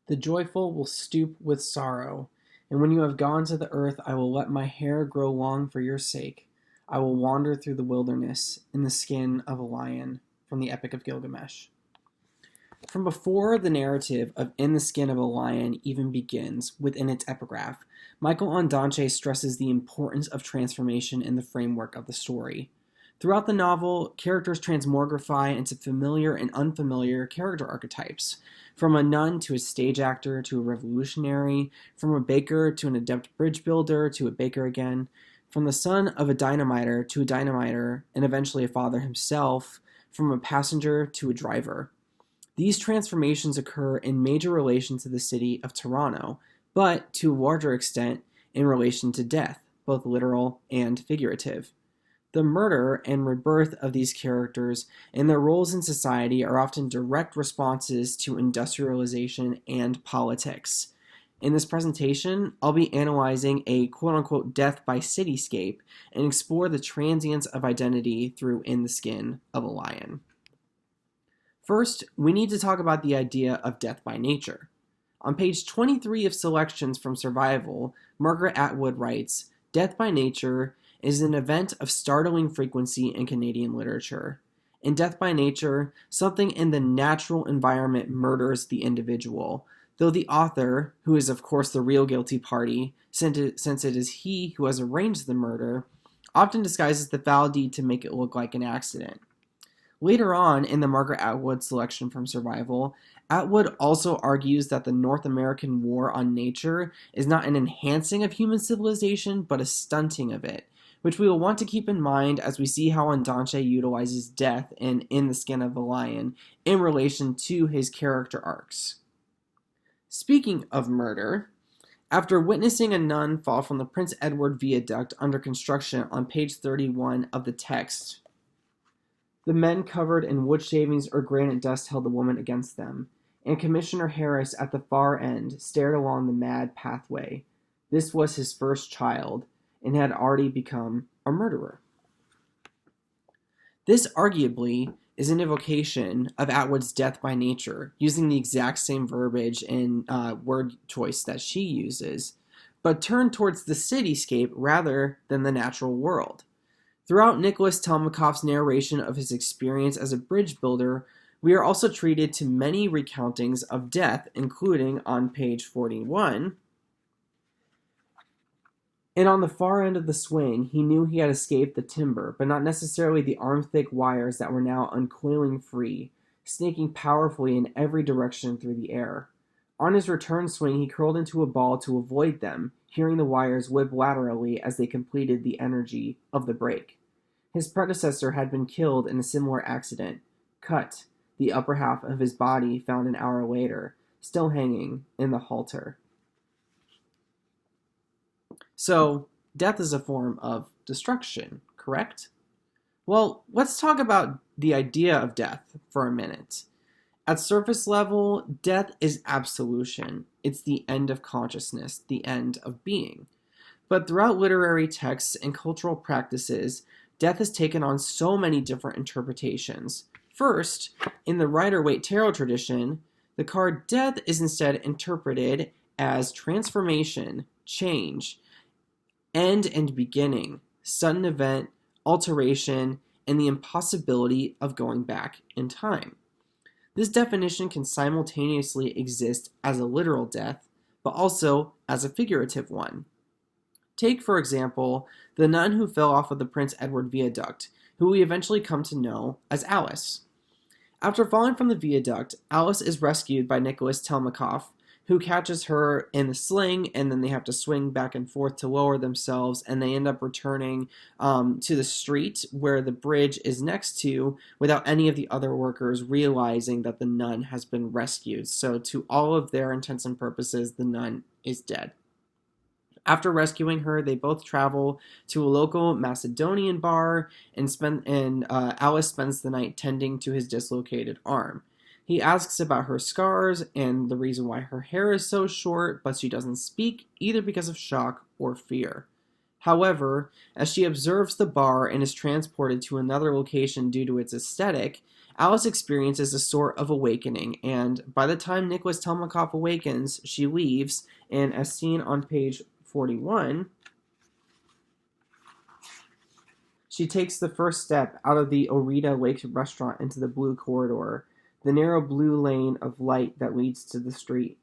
The joyful will stoop with sorrow, and when you have gone to the earth, I will let my hair grow long for your sake. I will wander through the wilderness in the skin of a lion. From the Epic of Gilgamesh. From before the narrative of In the Skin of a Lion even begins within its epigraph, Michael Ondaatje stresses the importance of transformation in the framework of the story. Throughout the novel, characters transmogrify into familiar and unfamiliar character archetypes, from a nun to a stage actor to a revolutionary, from a baker to an adept bridge builder to a baker again, from the son of a dynamiter to a dynamiter, and eventually a father himself, from a passenger to a driver. These transformations occur in major relation to the city of Toronto, but to a larger extent in relation to death, both literal and figurative. The murder and rebirth of these characters and their roles in society are often direct responses to industrialization and politics. In this presentation, I'll be analyzing a quote-unquote death by cityscape and explore the transience of identity through In the Skin of a Lion. First, we need to talk about the idea of death by nature. On page 23 of Selections from Survival, Margaret Atwood writes, "Death by nature is an event of startling frequency in Canadian literature. In Death by Nature, something in the natural environment murders the individual, though the author, who is of course the real guilty party, since it is he who has arranged the murder, often disguises the foul deed to make it look like an accident." Later on in the Margaret Atwood selection from Survival, Atwood also argues that the North American war on nature is not an enhancing of human civilization, but a stunting of it, which we will want to keep in mind as we see how Ondaatje utilizes death In the Skin of a Lion in relation to his character arcs. Speaking of murder, after witnessing a nun fall from the Prince Edward Viaduct under construction on page 31 of the text, the men covered in wood shavings or granite dust held the woman against them, and Commissioner Harris at the far end stared along the mad pathway. This was his first child, and had already become a murderer. This arguably is an evocation of Atwood's death by nature, using the exact same verbiage and word choice that she uses, but turned towards the cityscape rather than the natural world. Throughout Nicholas Telmakoff's narration of his experience as a bridge builder, we are also treated to many recountings of death, including on page 41. And on the far end of the swing, he knew he had escaped the timber, but not necessarily the arm-thick wires that were now uncoiling free, snaking powerfully in every direction through the air. On his return swing, he curled into a ball to avoid them, hearing the wires whip laterally as they completed the energy of the break. His predecessor had been killed in a similar accident, cut, the upper half of his body found an hour later, still hanging in the halter. So, death is a form of destruction, correct? Well, let's talk about the idea of death for a minute. At surface level, death is absolution. It's the end of consciousness, the end of being. But throughout literary texts and cultural practices, death has taken on so many different interpretations. First, in the Rider-Waite Tarot tradition, the card death is instead interpreted as transformation, change, end and beginning, sudden event, alteration, and the impossibility of going back in time. This definition can simultaneously exist as a literal death, but also as a figurative one. Take, for example, the nun who fell off of the Prince Edward Viaduct, who we eventually come to know as Alice. After falling from the viaduct, Alice is rescued by Nicholas Telmakoff, who catches her in the sling, and then they have to swing back and forth to lower themselves, and they end up returning to the street where the bridge is next to, without any of the other workers realizing that the nun has been rescued. So to all of their intents and purposes, the nun is dead. After rescuing her, they both travel to a local Macedonian bar, and Alice spends the night tending to his dislocated arm. He asks about her scars and the reason why her hair is so short, but she doesn't speak, either because of shock or fear. However, as she observes the bar and is transported to another location due to its aesthetic, Alice experiences a sort of awakening, and by the time Nicholas Telmakov awakens, she leaves, and as seen on page 41, she takes the first step out of the Orita Lake restaurant into the blue corridor, the narrow blue lane of light that leads to the street.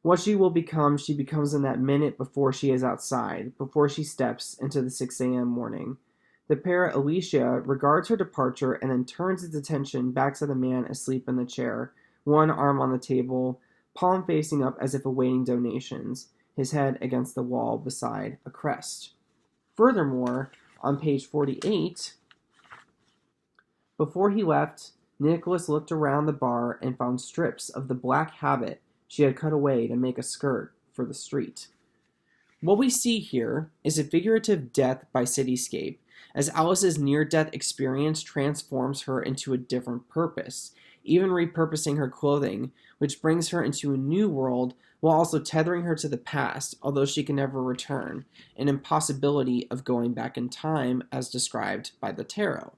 What she becomes in that minute before she is outside, before she steps into the 6 a.m. morning. The pair, Alicia, regards her departure and then turns its attention back to the man asleep in the chair, one arm on the table, palm facing up as if awaiting donations, his head against the wall beside a crest. Furthermore, on page 48, before he left, Nicholas looked around the bar and found strips of the black habit she had cut away to make a skirt for the street. What we see here is a figurative death by Cityscape, as Alice's near-death experience transforms her into a different purpose, even repurposing her clothing, which brings her into a new world while also tethering her to the past, although she can never return, an impossibility of going back in time as described by the tarot.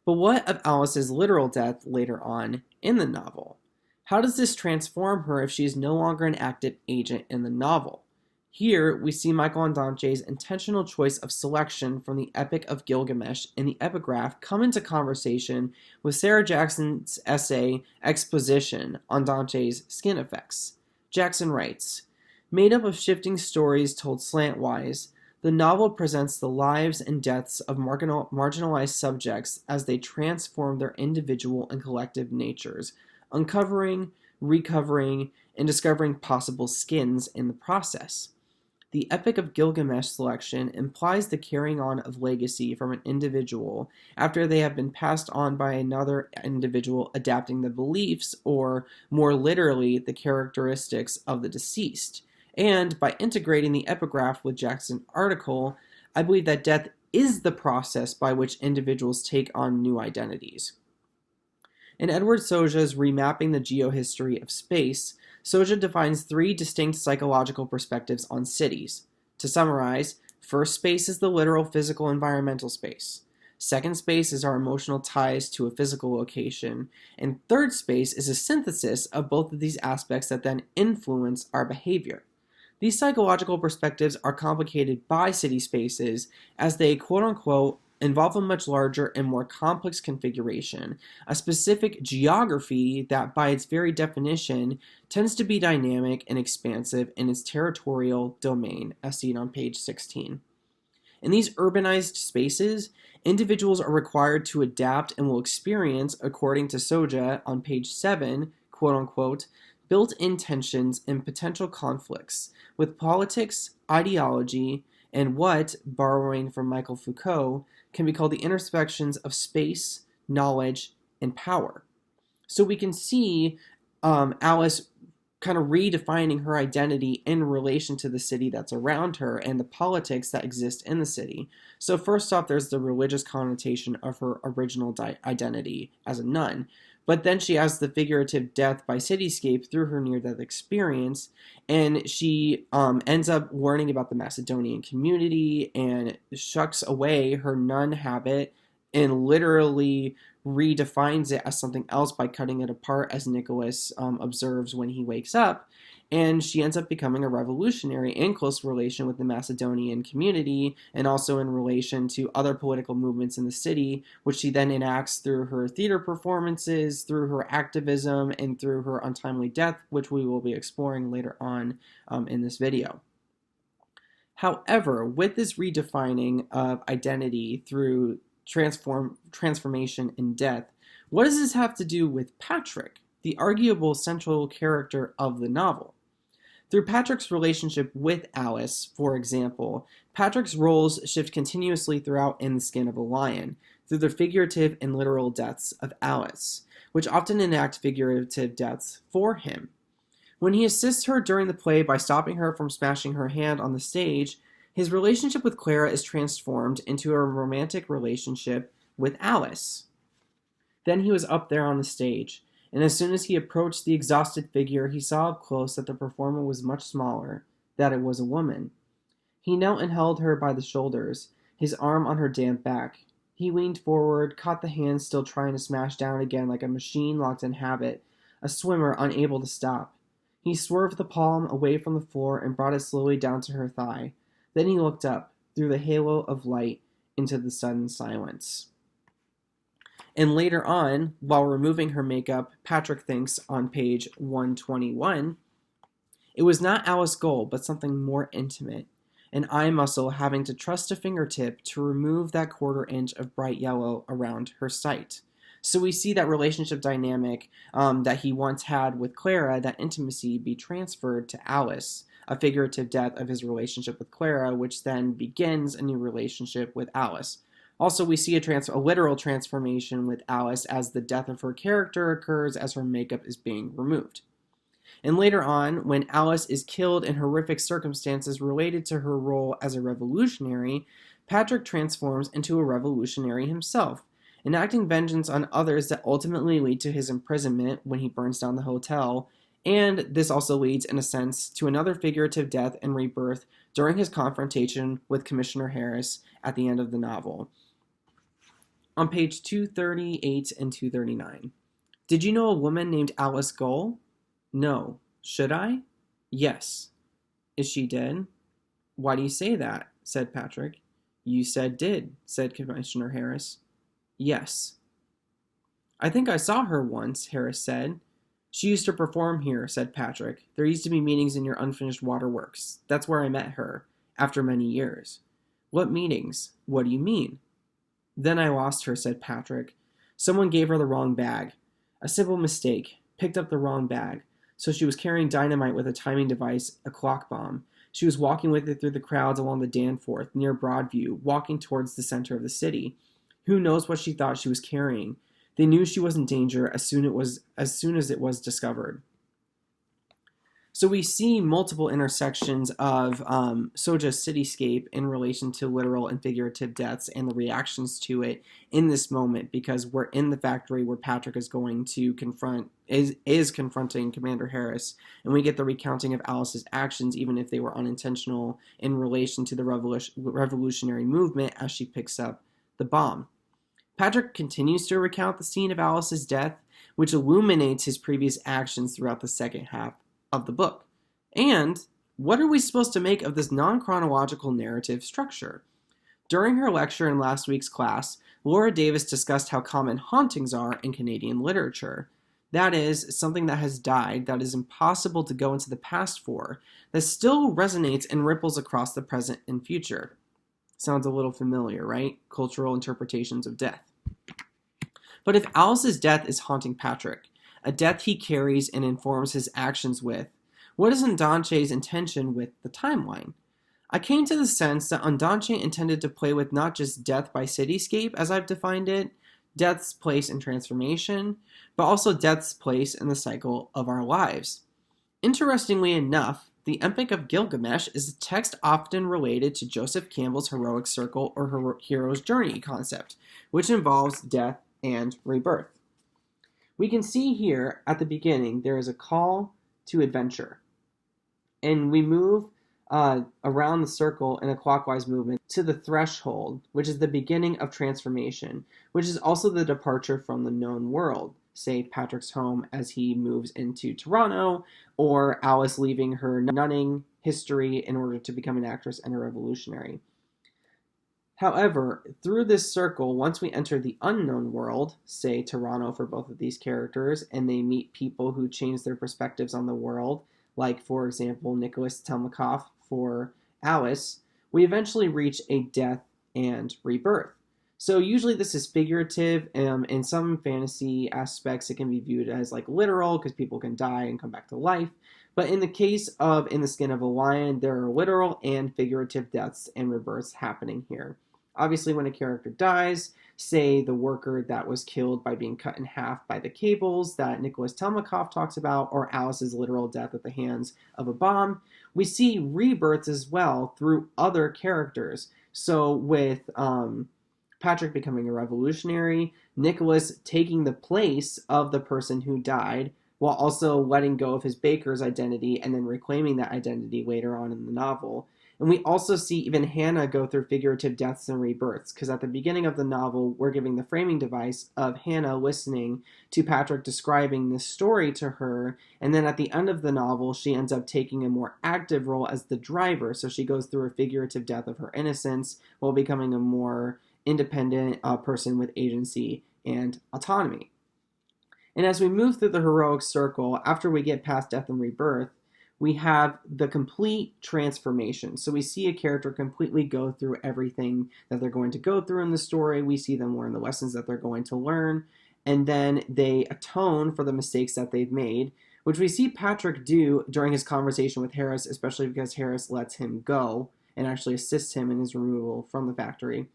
But what of Alice's literal death later on in the novel? How does this transform her if she is no longer an active agent in the novel? Here, we see Michael Ondaatje's intentional choice of selection from the Epic of Gilgamesh and the epigraph come into conversation with Sarah Jackson's essay Exposition, Ondaatje's Skin Effects. Jackson writes, made up of shifting stories told slantwise, the novel presents the lives and deaths of marginalized subjects as they transform their individual and collective natures, uncovering, recovering, and discovering possible skins in the process. The Epic of Gilgamesh selection implies the carrying on of legacy from an individual after they have been passed on by another individual adapting the beliefs, or more literally, the characteristics of the deceased. And by integrating the epigraph with Jackson's article, I believe that death is the process by which individuals take on new identities. In Edward Soja's Remapping the Geohistory of Space, Soja defines 3 distinct psychological perspectives on cities. To summarize, first space is the literal physical environmental space. Second space is our emotional ties to a physical location. And third space is a synthesis of both of these aspects that then influence our behavior. These psychological perspectives are complicated by city spaces as they quote-unquote involve a much larger and more complex configuration, a specific geography that by its very definition tends to be dynamic and expansive in its territorial domain, as seen on page 16. In these urbanized spaces, individuals are required to adapt and will experience, according to Soja on page 7, quote-unquote, built-in tensions and potential conflicts with politics, ideology, and what, borrowing from Michael Foucault, can be called the intersections of space, knowledge, and power. So we can see Alice kind of redefining her identity in relation to the city that's around her and the politics that exist in the city. So first off, there's the religious connotation of her original identity as a nun. But then she has the figurative death by Cityscape through her near-death experience, and she ends up learning about the Macedonian community and shucks away her nun habit and literally redefines it as something else by cutting it apart, as Nicholas observes when he wakes up. And she ends up becoming a revolutionary in close relation with the Macedonian community and also in relation to other political movements in the city, which she then enacts through her theater performances, through her activism, and through her untimely death, which we will be exploring later on in this video. However, with this redefining of identity through transformation and death, what does this have to do with Patrick, the arguable central character of the novel? Through Patrick's relationship with Alice, for example, Patrick's roles shift continuously throughout In the Skin of a Lion, through the figurative and literal deaths of Alice, which often enact figurative deaths for him. When he assists her during the play by stopping her from smashing her hand on the stage, his relationship with Clara is transformed into a romantic relationship with Alice. Then he was up there on the stage, and as soon as he approached the exhausted figure, he saw up close that the performer was much smaller, that it was a woman. He knelt and held her by the shoulders, his arm on her damp back. He leaned forward, caught the hand still trying to smash down again like a machine locked in habit, a swimmer unable to stop. He swerved the palm away from the floor and brought it slowly down to her thigh. Then he looked up, through the halo of light, into the sudden silence. And later on, while removing her makeup, Patrick thinks on page 121, it was not Alice Gold, but something more intimate. An eye muscle having to trust a fingertip to remove that quarter inch of bright yellow around her sight. So we see that relationship dynamic that he once had with Clara, that intimacy be transferred to Alice, a figurative death of his relationship with Clara, which then begins a new relationship with Alice. Also, we see a literal transformation with Alice as the death of her character occurs as her makeup is being removed. And later on, when Alice is killed in horrific circumstances related to her role as a revolutionary, Patrick transforms into a revolutionary himself, enacting vengeance on others that ultimately lead to his imprisonment when he burns down the hotel, and this also leads, in a sense, to another figurative death and rebirth during his confrontation with Commissioner Harris at the end of the novel. On page 238 and 239. Did you know a woman named Alice Gull? No. Should I? Yes. Is she dead? Why do you say that? Said Patrick. You said did, said Commissioner Harris. Yes. I think I saw her once, Harris said. She used to perform here, said Patrick. There used to be meetings in your unfinished waterworks. That's where I met her, after many years. What meetings? What do you mean? Then I lost her, said Patrick. Someone gave her the wrong bag. A simple mistake. Picked up the wrong bag. So she was carrying dynamite with a timing device, a clock bomb. She was walking with it through the crowds along the Danforth, near Broadview, walking towards the center of the city. Who knows what she thought she was carrying? They knew she was in danger as soon as it was discovered. So we see multiple intersections of Soja's Cityscape in relation to literal and figurative deaths and the reactions to it in this moment, because we're in the factory where Patrick is going to is confronting Commander Harris, and we get the recounting of Alice's actions, even if they were unintentional, in relation to the revolutionary movement as she picks up the bomb. Patrick continues to recount the scene of Alice's death, which illuminates his previous actions throughout the second half of the book. And what are we supposed to make of this non-chronological narrative structure? During her lecture in last week's class, Laura Davis discussed how common hauntings are in Canadian literature. That is, something that has died, that is impossible to go into the past for, that still resonates and ripples across the present and future. Sounds a little familiar, right? Cultural interpretations of death. But if Alice's death is haunting Patrick, a death he carries and informs his actions with, what is Undante's intention with the timeline? I came to the sense that Undante intended to play with not just death by cityscape, as I've defined it, death's place in transformation, but also death's place in the cycle of our lives. Interestingly enough, the Epic of Gilgamesh is a text often related to Joseph Campbell's heroic circle or hero's journey concept, which involves death and rebirth. We can see here at the beginning there is a call to adventure, and we move around the circle in a clockwise movement to the threshold, which is the beginning of transformation, which is also the departure from the known world, say Patrick's home as he moves into Toronto, or Alice leaving her nunning history in order to become an actress and a revolutionary. However, through this circle, once we enter the unknown world, say Toronto for both of these characters, and they meet people who change their perspectives on the world, like, for example, Nicholas Telmakov for Alice, we eventually reach a death and rebirth. So usually this is figurative. In some fantasy aspects, it can be viewed as like literal because people can die and come back to life. But in the case of In the Skin of a Lion, there are literal and figurative deaths and rebirths happening here. Obviously, when a character dies, say the worker that was killed by being cut in half by the cables that Nicholas Telmakov talks about, or Alice's literal death at the hands of a bomb, we see rebirths as well through other characters. So with Patrick becoming a revolutionary, Nicholas taking the place of the person who died, while also letting go of his baker's identity and then reclaiming that identity later on in the novel. And we also see even Hannah go through figurative deaths and rebirths, because at the beginning of the novel, we're giving the framing device of Hannah listening to Patrick describing this story to her. And then at the end of the novel, she ends up taking a more active role as the driver. So she goes through a figurative death of her innocence while becoming a more independent person with agency and autonomy. And as we move through the heroic circle, after we get past death and rebirth, we have the complete transformation. So we see a character completely go through everything that they're going to go through in the story. We see them learn the lessons that they're going to learn, and then they atone for the mistakes that they've made, which we see Patrick do during his conversation with Harris, especially because Harris lets him go and actually assists him in his removal from the factory.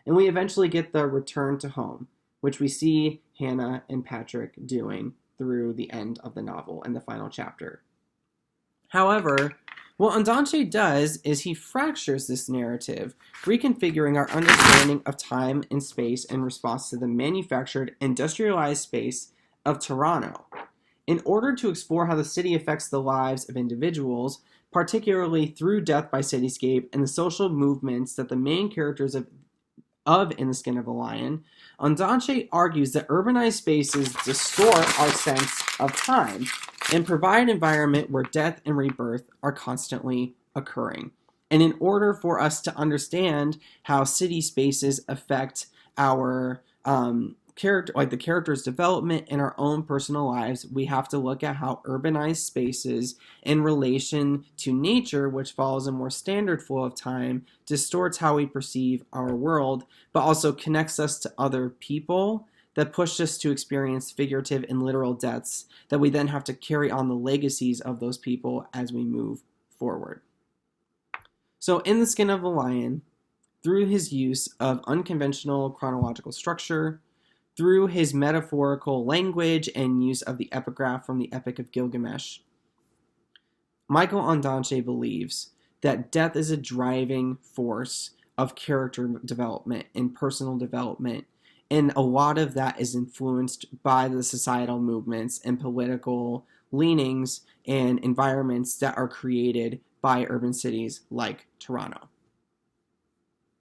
And we eventually get the return to home, which we see Hannah and Patrick doing through the end of the novel and the final chapter. However, what Andante does is he fractures this narrative, reconfiguring our understanding of time and space in response to the manufactured, industrialized space of Toronto. In order to explore how the city affects the lives of individuals, particularly through death by Cityscape and the social movements that the main characters of In the Skin of a Lion, Andante argues that urbanized spaces distort our sense of time and provide an environment where death and rebirth are constantly occurring. And in order for us to understand how city spaces affect our character, like the character's development in our own personal lives, we have to look at how urbanized spaces in relation to nature, which follows a more standard flow of time, distorts how we perceive our world, but also connects us to other people that push us to experience figurative and literal deaths that we then have to carry on the legacies of those people as we move forward. So In the Skin of a Lion, through his use of unconventional chronological structure, through his metaphorical language and use of the epigraph from the Epic of Gilgamesh, Michael Andante believes that death is a driving force of character development and personal development, and a lot of that is influenced by the societal movements and political leanings and environments that are created by urban cities like Toronto.